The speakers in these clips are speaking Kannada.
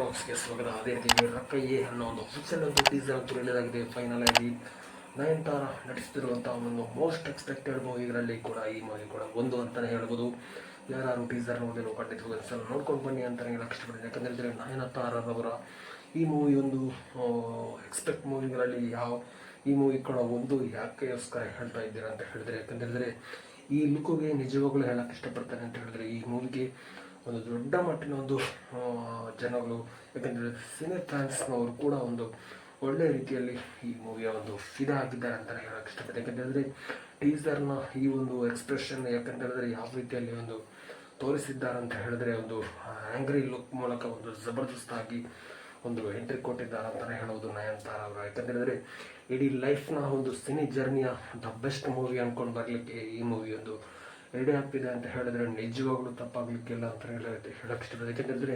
ವ್ಲಾಗ್ಸ್ಗೆ ಸ್ವಾಗತ. ಅದೇ ರೀತಿ ರಕ್ಕಯ್ಯೆ ಅನ್ನೋ ಒಂದು ಅಫಿಷಿಯಲ್ ಒಂದು ಟೀಸರ್ ಅಂತೂ ರಿಲೀಸ್ ಆಗಿದೆ. ಫೈನಲ್ ಆಗಿ ನಯನತಾರ ನಟಿಸ್ತಿರುವಂತಹ ಒಂದು ಮೋಸ್ಟ್ ಎಕ್ಸ್ಪೆಕ್ಟೆಡ್ ಮೂವಿಗಳಲ್ಲಿ ಕೂಡ ಈ ಮೂವಿ ಕೂಡ ಒಂದು ಅಂತಲೇ ಹೇಳ್ಬೋದು. ಯಾರು ಟೀಸರ್ ನೋಡಿದ್ರು ಖಂಡಿತವಾಗಿ ಒಂದ್ಸಲ ನೋಡ್ಕೊಂಡು ಬನ್ನಿ ಅಂತಲೇ ಹೇಳಕ್ಕೆ ಇಷ್ಟಪಡ್ತೀನಿ. ಯಾಕಂದರೆ ನಯನತಾರರವರ ಈ ಮೂವಿ ಒಂದು ಎಕ್ಸ್ಪೆಕ್ಟ್ ಮೂವಿಗಳಲ್ಲಿ ಈ ಮೂವಿ ಕೂಡ ಒಂದು ಯಾಕೆಗೋಸ್ಕರ ಹೇಳ್ತಾ ಇದ್ದೀರಾ ಅಂತ ಹೇಳಿದ್ರೆ, ಯಾಕಂತೇಳಿದ್ರೆ ಈ ಲುಕ್ಗೆ ನಿಜವಾಗ್ಲೂ ಹೇಳಕ್ಕೆ ಇಷ್ಟಪಡ್ತಾರೆ ಅಂತ ಹೇಳಿದ್ರೆ ಈ ಮೂವಿಗೆ ಒಂದು ದೊಡ್ಡ ಮಟ್ಟಿನ ಒಂದು ಜನಗಳು, ಯಾಕಂದರೆ ಸಿನಿ ಫ್ಯಾನ್ಸ್ನವರು ಕೂಡ ಒಂದು ಒಳ್ಳೆಯ ರೀತಿಯಲ್ಲಿ ಈ ಮೂವಿಯ ಒಂದು ಫಿದಾ ಆಗಿದ್ದಾರೆ ಅಂತಲೇ ಹೇಳಕ್ಕೆ ಇಷ್ಟಪಡ್ತೀನಿ. ಯಾಕಂತೇಳಿದ್ರೆ ಟೀಸರ್ನ ಈ ಒಂದು ಎಕ್ಸ್ಪ್ರೆಷನ್ ಯಾಕಂತೇಳಿದ್ರೆ ಯಾವ ರೀತಿಯಲ್ಲಿ ಒಂದು ತೋರಿಸಿದ್ದಾರೆ ಅಂತ ಹೇಳಿದ್ರೆ ಒಂದು ಆ್ಯಂಗ್ರಿ ಲುಕ್ ಮೂಲಕ ಒಂದು ಜಬರ್ದಸ್ತಾಗಿ ಒಂದು ಎಂಟ್ರಿ ಕೊಟ್ಟಿದ್ದಾರೆ ಅಂತಲೇ ಹೇಳೋದು ನಯನತಾರ ಅವರು. ಯಾಕಂತೇಳಿದ್ರೆ ಇಡೀ ಲೈಫ್ನ ಒಂದು ಸಿನಿ ಜರ್ನಿಯ ದ ಬೆಸ್ಟ್ ಮೂವಿ ಅಂದ್ಕೊಂಡು ಬರಲಿಕ್ಕೆ ಈ ಮೂವಿ ಒಂದು ರೆಡಿ ಆಗ್ತಿದೆ ಅಂತ ಹೇಳಿದ್ರೆ ನಿಜವಾಗ್ಲೂ ತಪ್ಪಾಗಲಿಕ್ಕಿಲ್ಲ ಅಂತ ಹೇಳಕ್ಕೆ ಇಷ್ಟಪಡ್ತೀನಿ. ಯಾಕೆಂದರೆ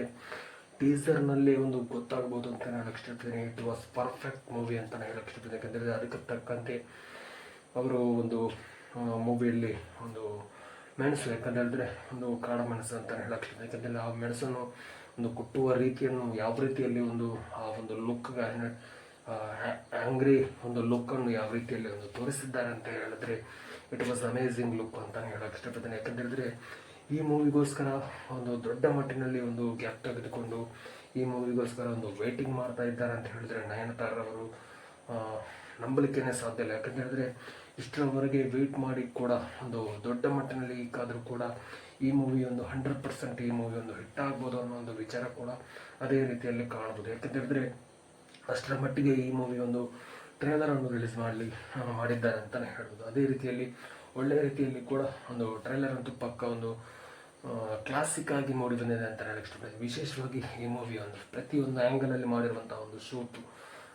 ಟೀಸರ್ನಲ್ಲಿ ಒಂದು ಗೊತ್ತಾಗ್ಬೋದು ಅಂತ ಹೇಳಕ್ಕೆ ಇಷ್ಟಪಡ್ತೀನಿ. ಇಟ್ ವಾಸ್ ಪರ್ಫೆಕ್ಟ್ ಮೂವಿ ಅಂತ ಹೇಳಕ್ಕೆ ಇಷ್ಟಪಡ್ತೀನಿ. ಯಾಕೆಂದರೆ ಅದಕ್ಕೆ ತಕ್ಕಂತೆ ಅವರು ಒಂದು ಮೂವಿಯಲ್ಲಿ ಒಂದು ಮೆಣಸು, ಯಾಕಂತೇಳಿದ್ರೆ ಒಂದು ಕಾಡ ಮೆಣಸು ಅಂತ ಹೇಳಕ್ಕೆ ಇಷ್ಟಪಡ್ತೀನಿ. ಯಾಕಂದರೆ ಆ ಮೆಣಸನ್ನು ಒಂದು ಕುಟ್ಟುವ ರೀತಿಯನ್ನು ಯಾವ ರೀತಿಯಲ್ಲಿ ಒಂದು ಆ ಒಂದು ಲುಕ್ಗೆ ಆ್ಯಂಗ್ರಿ ಒಂದು ಲುಕ್ಕನ್ನು ಯಾವ ರೀತಿಯಲ್ಲಿ ಒಂದು ತೋರಿಸಿದ್ದಾರೆ ಅಂತ ಹೇಳಿದ್ರೆ ಇಟ್ ವಾಸ್ ಅಮೇಝಿಂಗ್ ಲುಕ್ ಅಂತ ಹೇಳಕ್ಕೆ ಇಷ್ಟಪಡ್ತೀನಿ. ಯಾಕಂತೇಳಿದ್ರೆ ಈ ಮೂವಿಗೋಸ್ಕರ ಒಂದು ದೊಡ್ಡ ಮಟ್ಟಿನಲ್ಲಿ ಒಂದು ಗ್ಯಾಪ್ ತೆಗೆದುಕೊಂಡು ಈ ಮೂವಿಗೋಸ್ಕರ ಒಂದು ವೇಟಿಂಗ್ ಮಾಡ್ತಾ ಇದ್ದಾರೆ ಅಂತ ಹೇಳಿದ್ರೆ ನಯನತಾರವರು ನಂಬಲಿಕ್ಕೇ ಸಾಧ್ಯ ಇಲ್ಲ. ಯಾಕಂತೇಳಿದ್ರೆ ಇಷ್ಟರವರೆಗೆ ವೆಯ್ಟ್ ಮಾಡಿ ಕೂಡ ಒಂದು ದೊಡ್ಡ ಮಟ್ಟಿನಲ್ಲಿ ಈಗಾದರೂ ಕೂಡ ಈ ಮೂವಿ ಒಂದು 100% ಈ ಮೂವಿ ಒಂದು ಹಿಟ್ ಆಗ್ಬೋದು ಅನ್ನೋ ಒಂದು ವಿಚಾರ ಕೂಡ ಅದೇ ರೀತಿಯಲ್ಲಿ ಕಾಣ್ಬೋದು. ಯಾಕಂತೇಳಿದ್ರೆ ಅಷ್ಟರ ಮಟ್ಟಿಗೆ ಈ ಮೂವಿ ಒಂದು ಟ್ರೇಲರನ್ನು ರಿಲೀಸ್ ಮಾಡಿದ್ದಾರೆ ಅಂತಲೇ ಹೇಳ್ಬೋದು. ಅದೇ ರೀತಿಯಲ್ಲಿ ಒಳ್ಳೆಯ ರೀತಿಯಲ್ಲಿ ಕೂಡ ಒಂದು ಟ್ರೈಲರ್ ಅಂತೂ ಪಕ್ಕ ಒಂದು ಕ್ಲಾಸಿಕ್ ಆಗಿ ಮೂಡಿ ಬಂದಿದೆ ಅಂತ ಹೇಳಕ್ಕೆ ಇಷ್ಟಪಡ್ತೀನಿ. ವಿಶೇಷವಾಗಿ ಈ ಮೂವಿ ಒಂದು ಪ್ರತಿಯೊಂದು ಆ್ಯಂಗಲಲ್ಲಿ ಮಾಡಿರುವಂಥ ಒಂದು ಶೂಟು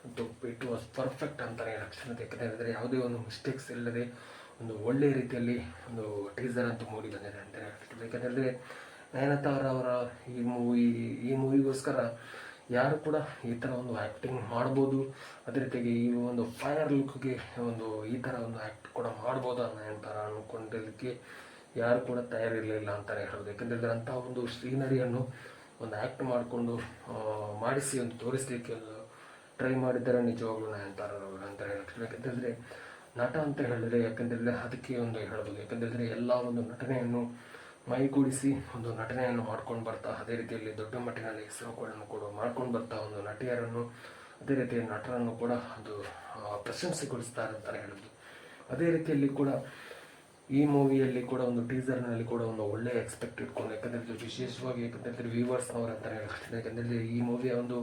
ಅಂತೂ ಇಟ್ ವಾಸ್ ಪರ್ಫೆಕ್ಟ್ ಅಂತಲೇ ಹೇಳಕ್ಕೆ ಇಷ್ಟಪಡ್ತೀನಿ. ಯಾಕಂದರೆ ಯಾವುದೇ ಒಂದು ಮಿಸ್ಟೇಕ್ಸ್ ಇಲ್ಲದೆ ಒಂದು ಒಳ್ಳೆಯ ರೀತಿಯಲ್ಲಿ ಒಂದು ಟೀಸರ್ ಅಂತೂ ಮೂಡಿ ಬಂದಿದೆ ಅಂತ ಹೇಳಕ್ಕೆ ಇಷ್ಟಪಡ್ತೀನಿ. ಯಾಕಂದರೆ ನಯನತಾರ ಅವರ ಈ ಮೂವಿಗೋಸ್ಕರ ಯಾರು ಕೂಡ ಈ ಥರ ಒಂದು ಆ್ಯಕ್ಟಿಂಗ್ ಮಾಡ್ಬೋದು, ಅದೇ ರೀತಿಯಾಗಿ ಈ ಒಂದು ಫೈರ್ ಲುಕ್ಗೆ ಒಂದು ಈ ಥರ ಒಂದು ಆ್ಯಕ್ಟ್ ಕೂಡ ಮಾಡ್ಬೋದು ನಯನತಾರ ಅಂದ್ಕೊಂಡಿದ್ದಕ್ಕೆ ಯಾರು ಕೂಡ ತಯಾರಿರಲಿಲ್ಲ ಅಂತಲೇ ಹೇಳೋದು. ಯಾಕಂದರೆ ಅಂಥ ಒಂದು ಸೀನರಿಯನ್ನು ಒಂದು ಆ್ಯಕ್ಟ್ ಮಾಡಿಕೊಂಡು ಮಾಡಿಸಿ ಒಂದು ತೋರಿಸಲಿಕ್ಕೆ ಒಂದು ಟ್ರೈ ಮಾಡಿದ್ದಾರೆ ನಿಜವಾಗ್ಲೂ ನಯನತಾರರವರು ಅಂತ ಹೇಳಕ್ಕೆ. ಯಾಕಂತೇಳಿದ್ರೆ ನಟ ಅಂತ ಹೇಳಿದ್ರೆ ಯಾಕಂತೇಳಿದ್ರೆ ಅದಕ್ಕೆ ಒಂದು ಹೇಳ್ಬೋದು. ಯಾಕಂತೇಳಿದ್ರೆ ಎಲ್ಲ ಒಂದು ನಟನೆಯನ್ನು ಮೈಗೂಡಿಸಿ ಒಂದು ನಟನೆಯನ್ನು ಮಾಡ್ಕೊಂಡು ಬರ್ತಾ, ಅದೇ ರೀತಿಯಲ್ಲಿ ದೊಡ್ಡ ಮಟ್ಟಿನಲ್ಲಿ ಹೆಸರುಗಳನ್ನು ಕೂಡ ಮಾಡ್ಕೊಂಡು ಬರ್ತಾ ಒಂದು ನಟಿಯರನ್ನು ಅದೇ ರೀತಿಯ ನಟರನ್ನು ಕೂಡ ಒಂದು ಪ್ರಶಂಸೆಗೊಳಿಸ್ತಾರೆ ಅಂತಲೇ ಹೇಳೋದು. ಅದೇ ರೀತಿಯಲ್ಲಿ ಕೂಡ ಈ ಮೂವಿಯಲ್ಲಿ ಕೂಡ ಒಂದು ಟೀಸರ್ನಲ್ಲಿ ಕೂಡ ಒಂದು ಒಳ್ಳೆಯ ಎಕ್ಸ್ಪೆಕ್ಟ್ ಇಟ್ಕೊಂಡು, ಯಾಕಂದರೆ ವಿಶೇಷವಾಗಿ ಯಾಕಂತೇಳಿದ್ರೆ ವ್ಯೂವರ್ಸ್ನವರು ಅಂತಲೇ ಹೇಳ್ತೀನಿ. ಯಾಕಂದರೆ ಈ ಮೂವಿಯ ಒಂದು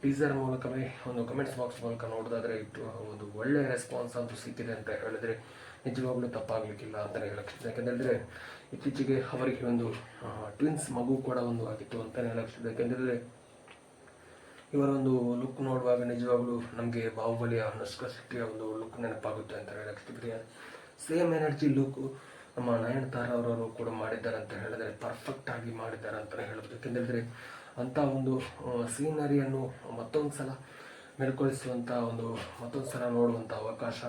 ಟೀಸರ್ ಮೂಲಕವೇ ಒಂದು ಕಮೆಂಟ್ಸ್ ಬಾಕ್ಸ್ ಮೂಲಕ ನೋಡೋದಾದರೆ ಒಂದು ಒಳ್ಳೆಯ ರೆಸ್ಪಾನ್ಸ್ ಅಂತೂ ಸಿಕ್ಕಿದೆ ಅಂತ ಹೇಳಿದ್ರೆ ನಿಜವಾಗ್ಲೂ ತಪ್ಪಾಗಲಿಕ್ಕಿಲ್ಲ ಅಂತಲೇ ಹೇಳಕ್ಕೆ. ಯಾಕಂತೇಳಿದ್ರೆ ಇತ್ತೀಚೆಗೆ ಅವರಿಗೆ ಒಂದು ಟ್ವಿನ್ಸ್ ಮಗು ಕೂಡ ಒಂದು ಆಗಿತ್ತು ಅಂತಲೇ ಹೇಳಕ್ಕೆ. ಯಾಕಂತೇಳಿದ್ರೆ ಇವರ ಒಂದು ಲುಕ್ ನೋಡುವಾಗ ನಿಜವಾಗ್ಲೂ ನಮಗೆ ಬಾಹುಬಲಿಯ ಅನುಷ್ಕಾ ಶೆಟ್ಟಿಯ ಒಂದು ಲುಕ್ ನೆನಪಾಗುತ್ತೆ ಅಂತ ಹೇಳಕ್ಕೆ. ಸೇಮ್ ಎನರ್ಜಿ ಲುಕ್ ನಮ್ಮ ನಯನತಾರ ಅವರವರು ಕೂಡ ಮಾಡಿದ್ದಾರೆ ಅಂತ ಹೇಳಿದ್ರೆ ಪರ್ಫೆಕ್ಟ್ ಆಗಿ ಮಾಡಿದ್ದಾರೆ ಅಂತಲೇ ಹೇಳ್ಬೋದು. ಯಾಕೆಂದರೆ ಅಂಥ ಒಂದು ಸೀನರಿಯನ್ನು ಮತ್ತೊಂದು ಸಲ ಮೆರುಕುಗೊಳಿಸುವಂಥ ಮತ್ತೊಂದು ಸಲ ನೋಡುವಂಥ ಅವಕಾಶ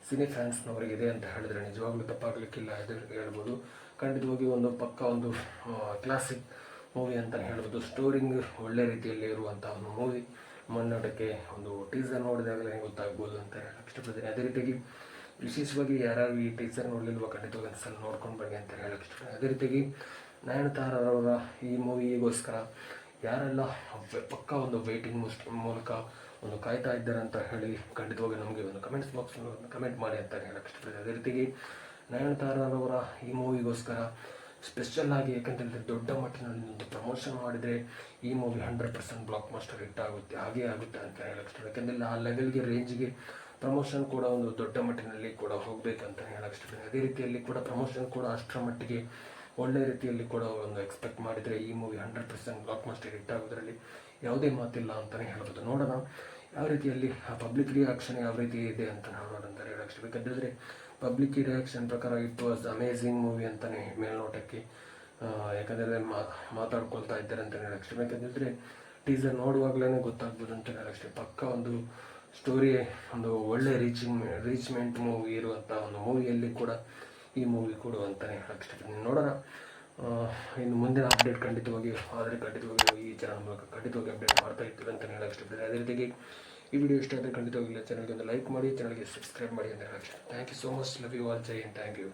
ಸಿನಿ ಫ್ಯಾನ್ಸ್ನವರಿಗಿದೆ ಅಂತ ಹೇಳಿದ್ರೆ ನಿಜವಾಗ್ಲೂ ತಪ್ಪಾಗಲಿಕ್ಕಿಲ್ಲ ಇದು ಹೇಳ್ಬೋದು. ಖಂಡಿತವಾಗಿ ಒಂದು ಪಕ್ಕ ಒಂದು ಕ್ಲಾಸಿಕ್ ಮೂವಿ ಅಂತ ಹೇಳ್ಬೋದು. ಸ್ಟೋರಿಂಗ್ ಒಳ್ಳೆ ರೀತಿಯಲ್ಲಿ ಇರುವಂಥ ಒಂದು ಮೂವಿ ಮುನ್ನೋಟಕ್ಕೆ ಒಂದು ಟೀಸರ್ ನೋಡಿದಾಗಲೇ ಗೊತ್ತಾಗ್ಬೋದು ಅಂತ ಹೇಳಕ್ಕೆ ಇಷ್ಟಪಡ್ತೀನಿ. ಅದೇ ರೀತಿಯಾಗಿ ವಿಶೇಷವಾಗಿ ಯಾರು ಈ ಟೀಸರ್ ನೋಡಲಿಲ್ವ ಖಂಡಿತವಾಗಿ ಒಂದು ಸಲ ನೋಡ್ಕೊಂಡು ಬನ್ನಿ ಅಂತ ಹೇಳಕ್ಕೆ ಇಷ್ಟಪಡ್ತೀನಿ. ಅದೇ ರೀತಿಯಾಗಿ ನಯನತಾರರವರ ಈ ಮೂವಿಗೋಸ್ಕರ ಯಾರೆಲ್ಲ ಪಕ್ಕ ಒಂದು ವೇಟಿಂಗ್ ಮೂಲಕ ಒಂದು ಕಾಯ್ತಾ ಇದ್ದಾರೆ ಅಂತ ಹೇಳಿ ಖಂಡಿತವಾಗಿ ನಮಗೆ ಒಂದು ಕಮೆಂಟ್ಸ್ ಬಾಕ್ಸ್ ಕಮೆಂಟ್ ಮಾಡಿ ಅಂತ ಹೇಳಕ್ಕೆ ಇಷ್ಟಪಡ್ತೀನಿ. ಅದೇ ರೀತಿಯಾಗಿ ನಯನತಾರರವರ ಈ ಮೂವಿಗೋಸ್ಕರ ಸ್ಪೆಷಲ್ ಆಗಿ ಯಾಕಂತೇಳಿದ್ರೆ ದೊಡ್ಡ ಮಟ್ಟಿನಲ್ಲಿ ಒಂದು ಪ್ರಮೋಷನ್ ಮಾಡಿದರೆ ಈ ಮೂವಿ 100% ಬ್ಲಾಕ್ ಮಾಸ್ಟರ್ ಹಿಟ್ ಆಗುತ್ತೆ, ಹಾಗೇ ಆಗುತ್ತೆ ಅಂತ ಹೇಳಕ್ಕೆ ಇಷ್ಟಪಡ್ತೀನಿ. ಯಾಕೆಂದರೆ ಆ ಲೆವೆಲ್ಗೆ ರೇಂಜ್ಗೆ ಪ್ರಮೋಷನ್ ಕೂಡ ಒಂದು ದೊಡ್ಡ ಮಟ್ಟಿನಲ್ಲಿ ಕೂಡ ಹೋಗಬೇಕಂತ ಹೇಳಕ್ಕೆ ಇಷ್ಟಪಡ್ತೀನಿ. ಅದೇ ರೀತಿಯಲ್ಲಿ ಕೂಡ ಪ್ರಮೋಷನ್ ಕೂಡ ಅಷ್ಟರ ಮಟ್ಟಿಗೆ ಒಳ್ಳೆಯ ರೀತಿಯಲ್ಲಿ ಕೂಡ ಒಂದು ಎಕ್ಸ್ಪೆಕ್ಟ್ ಮಾಡಿದರೆ ಈ ಮೂವಿ 100% ಬ್ಲಾಕ್ ಮಾಸ್ಟರ್ ಹಿಟ್ ಆಗೋದ್ರಲ್ಲಿ ಯಾವುದೇ ಮಾತಿಲ್ಲ ಅಂತಲೇ ಹೇಳ್ಬೋದು. ನೋಡೋಣ ಯಾವ ರೀತಿಯಲ್ಲಿ ಪಬ್ಲಿಕ್ ರಿಯಾಕ್ಷನ್ ಯಾವ ರೀತಿ ಇದೆ ಅಂತ ನೋಡೋಣ ಅಂತ ಹೇಳಕ್ಕೆ. ಯಾಕಂತೇಳಿದ್ರೆ ಪಬ್ಲಿಕ್ ರಿಯಾಕ್ಷನ್ ಪ್ರಕಾರ ಇಟ್ ವಾಸ್ ಅಮೇಝಿಂಗ್ ಮೂವಿ ಅಂತಲೇ ಮೇಲ್ನೋಟಕ್ಕೆ ಯಾಕಂದರೆ ಮಾತಾಡ್ಕೊಳ್ತಾ ಇದ್ದಾರೆ ಅಂತ ಹೇಳಕ್ಕೆ. ಯಾಕಂತೇಳಿದ್ರೆ ಟೀಸರ್ ನೋಡುವಾಗಲೇ ಗೊತ್ತಾಗ್ಬೋದು ಅಂತ ಹೇಳಕ್ಕೆ. ಪಕ್ಕ ಒಂದು ಸ್ಟೋರಿ ಒಂದು ಒಳ್ಳೆ ರೀಚ್ಮೆಂಟ್ ಮೂವಿ ಇರುವಂಥ ಒಂದು ಮೂವಿಯಲ್ಲಿ ಕೂಡ ಈ ಮೂವಿ ಕೂಡ ಅಂತಲೇ ಹೇಳಕ್ಕೆ ಇಷ್ಟಪಡ್ತೀನಿ. ನೋಡೋಣ ಇನ್ನು ಮುಂದಿನ ಅಪ್ಡೇಟ್ ಖಂಡಿತವಾಗಿ ಈ ಚಾನಲ್ ಮೂಲಕ ಖಂಡಿತವಾಗಿ ಅಪ್ಡೇಟ್ ಮಾಡ್ತಾ ಇರ್ತೀವಿ ಅಂತ ಹೇಳಕ್ಕೆ ಇಷ್ಟಪಡ್ತೀನಿ. ಅದೇ ರೀತಿಯಾಗಿ ಈ ವಿಡಿಯೋ ಇಷ್ಟ ಆದರೆ ಖಂಡಿತವಾಗಿ ಚಾನಲ್ಗೆ ಒಂದು ಲೈಕ್ ಮಾಡಿ, ಚಾನಲ್ಗೆ ಸಬ್ಸ್ಕ್ರೈಬ್ ಮಾಡಿ ಅಂತ ಹೇಳಕ್ಕೆ. Thank you so much. Love you all. ಜೈ ಹಿಂದ್. Thank you.